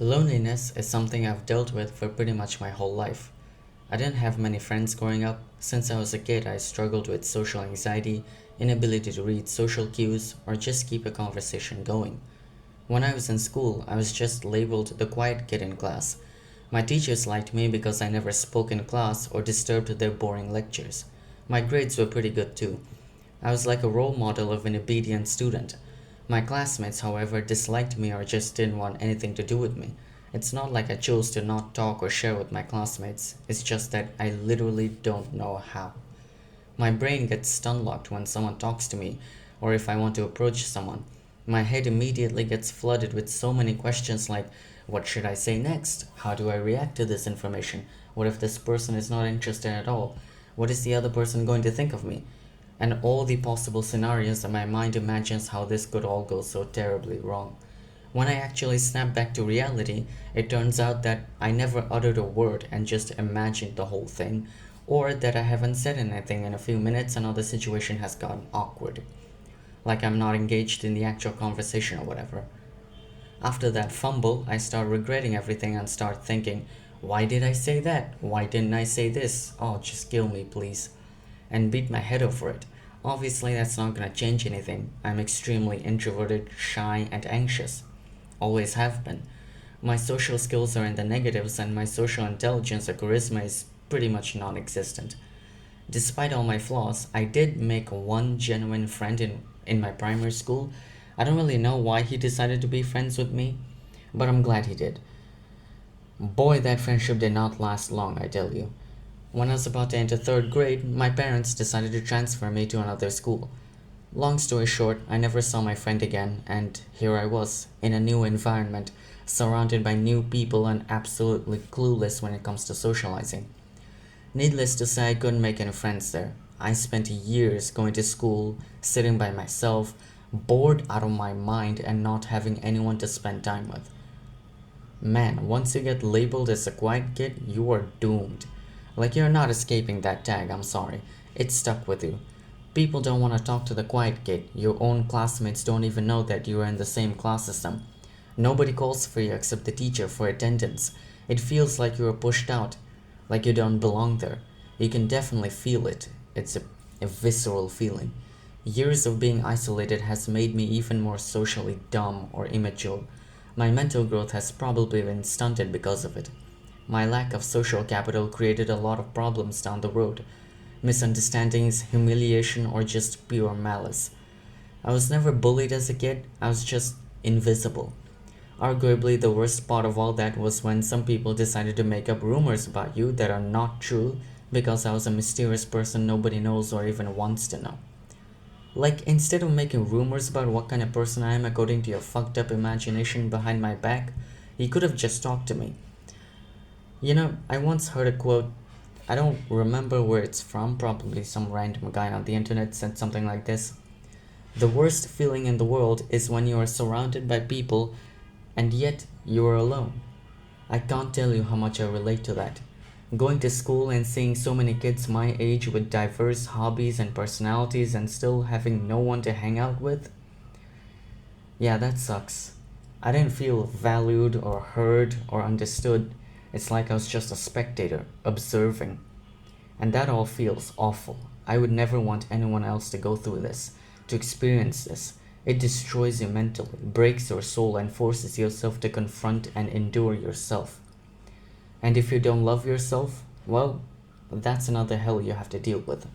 Loneliness is something I've dealt with for pretty much my whole life. I didn't have many friends growing up. Since I was a kid, I struggled with social anxiety, inability to read social cues, or just keep a conversation going. When I was in school, I was just labeled the quiet kid in class. My teachers liked me because I never spoke in class or disturbed their boring lectures. My grades were pretty good too. I was like a role model of an obedient student. My classmates, however, disliked me or just didn't want anything to do with me. It's not like I chose to not talk or share with my classmates, it's just that I literally don't know how. My brain gets stun locked when someone talks to me, or if I want to approach someone. My head immediately gets flooded with so many questions like, what should I say next? How do I react to this information? What if this person is not interested at all? What is the other person going to think of me? And all the possible scenarios that my mind imagines how this could all go so terribly wrong. When I actually snap back to reality, it turns out that I never uttered a word and just imagined the whole thing, or that I haven't said anything in a few minutes and now the situation has gotten awkward. Like I'm not engaged in the actual conversation or whatever. After that fumble, I start regretting everything and start thinking, why did I say that? Why didn't I say this? Oh, just kill me, please. And beat my head over it. Obviously, that's not gonna change anything. I'm extremely introverted, shy, and anxious. Always have been. My social skills are in the negatives, and my social intelligence or charisma is pretty much non existent. Despite all my flaws, I did make one genuine friend in my primary school. I don't really know why he decided to be friends with me, but I'm glad he did. Boy, that friendship did not last long, I tell you. When I was about to enter third grade, my parents decided to transfer me to another school. Long story short, I never saw my friend again, and here I was, in a new environment, surrounded by new people and absolutely clueless when it comes to socializing. Needless to say, I couldn't make any friends there. I spent years going to school, sitting by myself, bored out of my mind, and not having anyone to spend time with. Man, once you get labeled as a quiet kid, you are doomed. Like you're not escaping that tag, I'm sorry. It's stuck with you. People don't want to talk to the quiet kid. Your own classmates don't even know that you are in the same class as them. Nobody calls for you except the teacher for attendance. It feels like you are pushed out, like you don't belong there. You can definitely feel it. It's a visceral feeling. Years of being isolated has made me even more socially dumb or immature. My mental growth has probably been stunted because of it. My lack of social capital created a lot of problems down the road. Misunderstandings, humiliation, or just pure malice. I was never bullied as a kid, I was just invisible. Arguably, the worst part of all that was when some people decided to make up rumors about you that are not true because I was a mysterious person nobody knows or even wants to know. Like, instead of making rumors about what kind of person I am according to your fucked up imagination behind my back, you could have just talked to me. I once heard a quote. I don't remember where it's from, probably some random guy on the internet said something like this. The worst feeling in the world is when you are surrounded by people and yet you are alone. I can't tell you how much I relate to that. Going to school and seeing so many kids my age with diverse hobbies and personalities and still having no one to hang out with? Yeah, that sucks. I didn't feel valued or heard or understood. It's like I was just a spectator, observing. And that all feels awful. I would never want anyone else to go through this, to experience this. It destroys you mentally, breaks your soul, and forces yourself to confront and endure yourself. And if you don't love yourself, well, that's another hell you have to deal with.